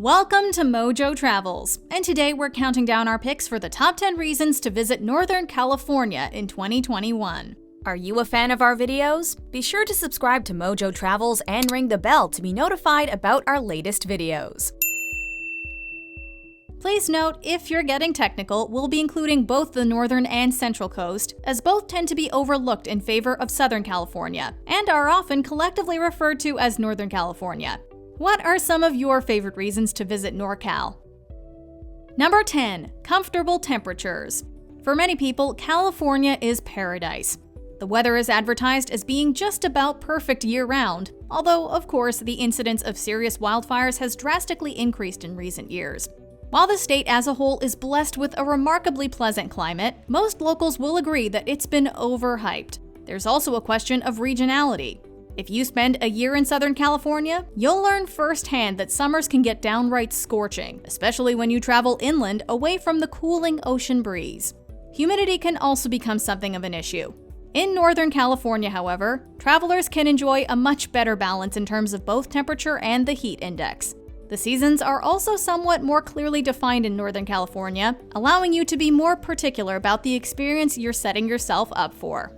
Welcome to MojoTravels, and today we're counting down our picks for the top 10 reasons to visit Northern California in 2021. Are you a fan of our videos? Be sure to subscribe to MojoTravels and ring the bell to be notified about our latest videos. Please note, if you're getting technical, we'll be including both the northern and central coast, as both tend to be overlooked in favor of Southern California, and are often collectively referred to as Northern California. What are some of your favorite reasons to visit NorCal? Number 10. Comfortable temperatures. For many people, California is paradise. The weather is advertised as being just about perfect year-round, although, of course, the incidence of serious wildfires has drastically increased in recent years. While the state as a whole is blessed with a remarkably pleasant climate, most locals will agree that it's been overhyped. There's also a question of regionality. If you spend a year in Southern California, you'll learn firsthand that summers can get downright scorching, especially when you travel inland away from the cooling ocean breeze. Humidity can also become something of an issue. In Northern California, however, travelers can enjoy a much better balance in terms of both temperature and the heat index. The seasons are also somewhat more clearly defined in Northern California, allowing you to be more particular about the experience you're setting yourself up for.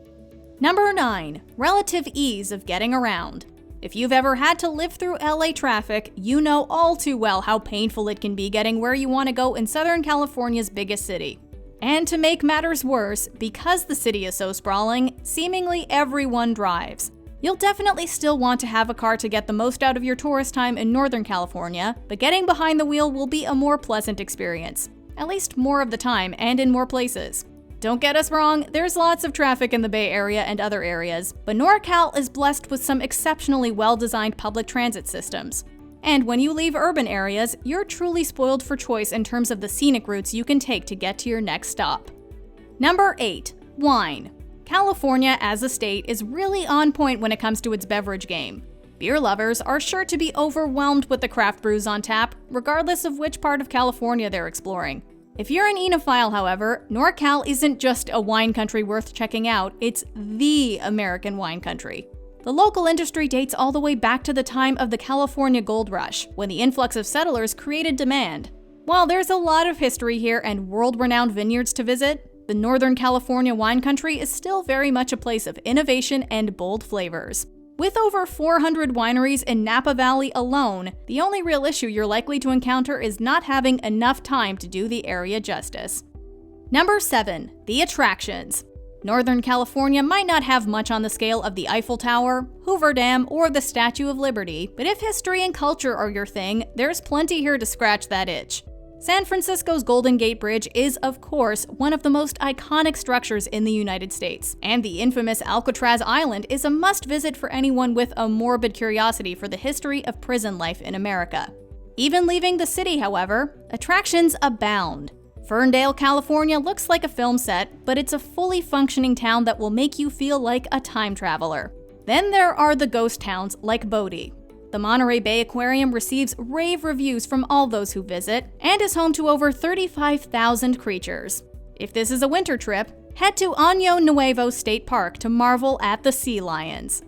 Number 9. Relative ease of getting around. If you've ever had to live through LA traffic, you know all too well how painful it can be getting where you want to go in Southern California's biggest city. And to make matters worse, because the city is so sprawling, seemingly everyone drives. You'll definitely still want to have a car to get the most out of your tourist time in Northern California, but getting behind the wheel will be a more pleasant experience. At least more of the time and in more places. Don't get us wrong, there's lots of traffic in the Bay Area and other areas, but NorCal is blessed with some exceptionally well-designed public transit systems. And when you leave urban areas, you're truly spoiled for choice in terms of the scenic routes you can take to get to your next stop. Number 8. Wine. California as a state is really on point when it comes to its beverage game. Beer lovers are sure to be overwhelmed with the craft brews on tap, regardless of which part of California they're exploring. If you're an enophile, however, NorCal isn't just a wine country worth checking out, it's the American wine country. The local industry dates all the way back to the time of the California Gold Rush, when the influx of settlers created demand. While there's a lot of history here and world-renowned vineyards to visit, the Northern California wine country is still very much a place of innovation and bold flavors. With over 400 wineries in Napa Valley alone, the only real issue you're likely to encounter is not having enough time to do the area justice. Number 7. The attractions. Northern California might not have much on the scale of the Eiffel Tower, Hoover Dam, or the Statue of Liberty, but if history and culture are your thing, there's plenty here to scratch that itch. San Francisco's Golden Gate Bridge is, of course, one of the most iconic structures in the United States, and the infamous Alcatraz Island is a must-visit for anyone with a morbid curiosity for the history of prison life in America. Even leaving the city, however, attractions abound. Ferndale, California looks like a film set, but it's a fully functioning town that will make you feel like a time traveler. Then there are the ghost towns like Bodie. The Monterey Bay Aquarium receives rave reviews from all those who visit, and is home to over 35,000 creatures. If this is a winter trip, head to Año Nuevo State Park to marvel at the sea lions.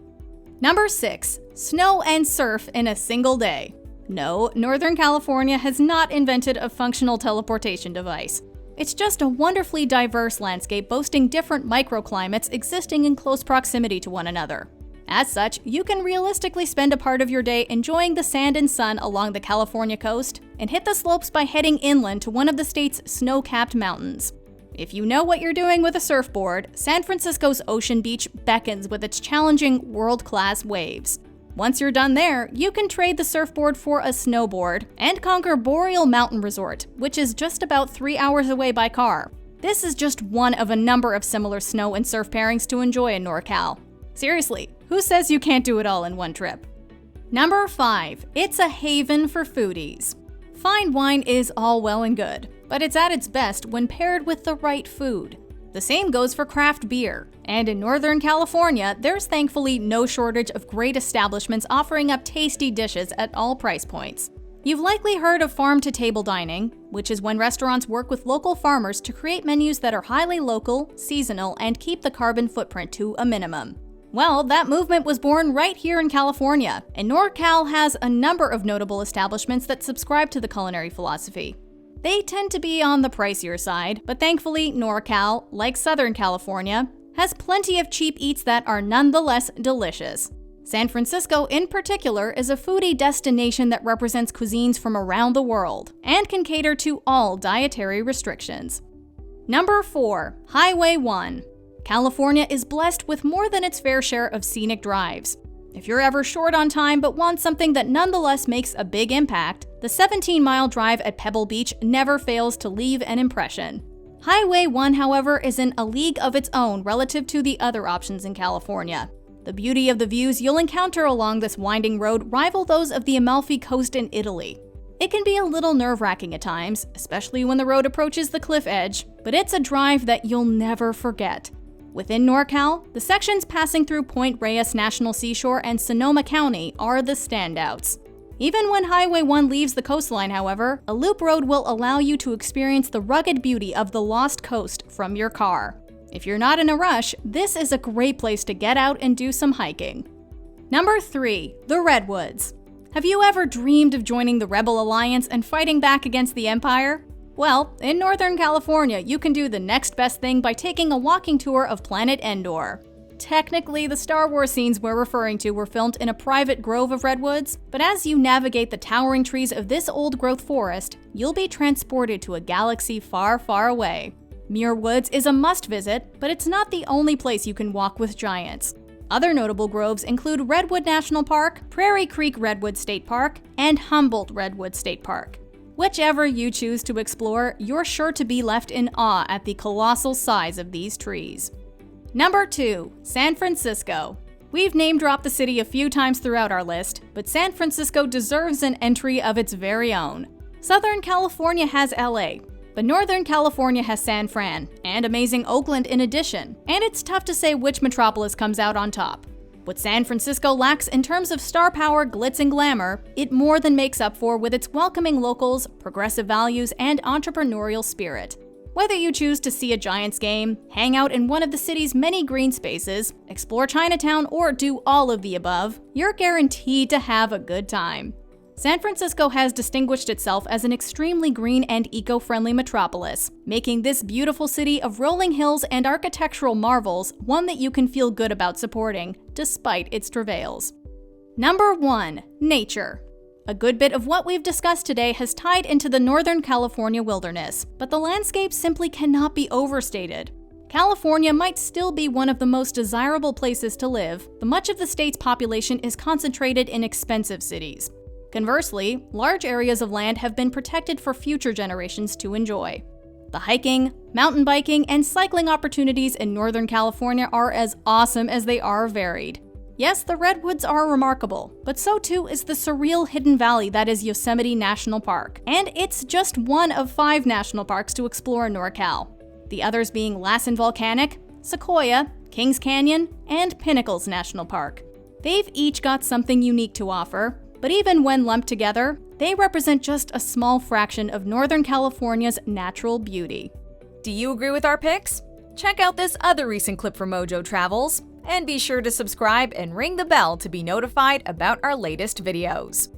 Number 6. Snow and surf in a single day. No, Northern California has not invented a functional teleportation device. It's just a wonderfully diverse landscape boasting different microclimates existing in close proximity to one another. As such, you can realistically spend a part of your day enjoying the sand and sun along the California coast, and hit the slopes by heading inland to one of the state's snow-capped mountains. If you know what you're doing with a surfboard, San Francisco's Ocean Beach beckons with its challenging world-class waves. Once you're done there, you can trade the surfboard for a snowboard and conquer Boreal Mountain Resort, which is just about 3 hours away by car. This is just one of a number of similar snow and surf pairings to enjoy in NorCal. Seriously, who says you can't do it all in one trip? Number 5. It's a haven for foodies. Fine wine is all well and good, but it's at its best when paired with the right food. The same goes for craft beer, and in Northern California, there's thankfully no shortage of great establishments offering up tasty dishes at all price points. You've likely heard of farm-to-table dining, which is when restaurants work with local farmers to create menus that are highly local, seasonal, and keep the carbon footprint to a minimum. Well, that movement was born right here in California, and NorCal has a number of notable establishments that subscribe to the culinary philosophy. They tend to be on the pricier side, but thankfully NorCal, like Southern California, has plenty of cheap eats that are nonetheless delicious. San Francisco, in particular, is a foodie destination that represents cuisines from around the world and can cater to all dietary restrictions. Number 4. Highway 1. California is blessed with more than its fair share of scenic drives. If you're ever short on time but want something that nonetheless makes a big impact, the 17-mile drive at Pebble Beach never fails to leave an impression. Highway 1, however, is in a league of its own relative to the other options in California. The beauty of the views you'll encounter along this winding road rival those of the Amalfi Coast in Italy. It can be a little nerve-wracking at times, especially when the road approaches the cliff edge, but it's a drive that you'll never forget. Within NorCal, the sections passing through Point Reyes National Seashore and Sonoma County are the standouts. Even when Highway 1 leaves the coastline, however, a loop road will allow you to experience the rugged beauty of the Lost Coast from your car. If you're not in a rush, this is a great place to get out and do some hiking. Number 3. The Redwoods. Have you ever dreamed of joining the Rebel Alliance and fighting back against the Empire? Well, in Northern California, you can do the next best thing by taking a walking tour of Planet Endor. Technically, the Star Wars scenes we're referring to were filmed in a private grove of redwoods, but as you navigate the towering trees of this old-growth forest, you'll be transported to a galaxy far, far away. Muir Woods is a must-visit, but it's not the only place you can walk with giants. Other notable groves include Redwood National Park, Prairie Creek Redwood State Park, and Humboldt Redwood State Park. Whichever you choose to explore, you're sure to be left in awe at the colossal size of these trees. Number 2. San Francisco. We've name-dropped the city a few times throughout our list, but San Francisco deserves an entry of its very own. Southern California has LA, but Northern California has San Fran, and amazing Oakland in addition, and it's tough to say which metropolis comes out on top. What San Francisco lacks in terms of star power, glitz, and glamour, it more than makes up for with its welcoming locals, progressive values, and entrepreneurial spirit. Whether you choose to see a Giants game, hang out in one of the city's many green spaces, explore Chinatown, or do all of the above, you're guaranteed to have a good time. San Francisco has distinguished itself as an extremely green and eco-friendly metropolis, making this beautiful city of rolling hills and architectural marvels one that you can feel good about supporting, despite its travails. Number 1. Nature. A good bit of what we've discussed today has tied into the Northern California wilderness, but the landscape simply cannot be overstated. California might still be one of the most desirable places to live, but much of the state's population is concentrated in expensive cities. Conversely, large areas of land have been protected for future generations to enjoy. The hiking, mountain biking, and cycling opportunities in Northern California are as awesome as they are varied. Yes, the Redwoods are remarkable, but so too is the surreal hidden valley that is Yosemite National Park, and it's just one of 5 national parks to explore in NorCal. The others being Lassen Volcanic, Sequoia, Kings Canyon, and Pinnacles National Park. They've each got something unique to offer, but even when lumped together, they represent just a small fraction of Northern California's natural beauty. Do you agree with our picks? Check out this other recent clip from MojoTravels, and be sure to subscribe and ring the bell to be notified about our latest videos.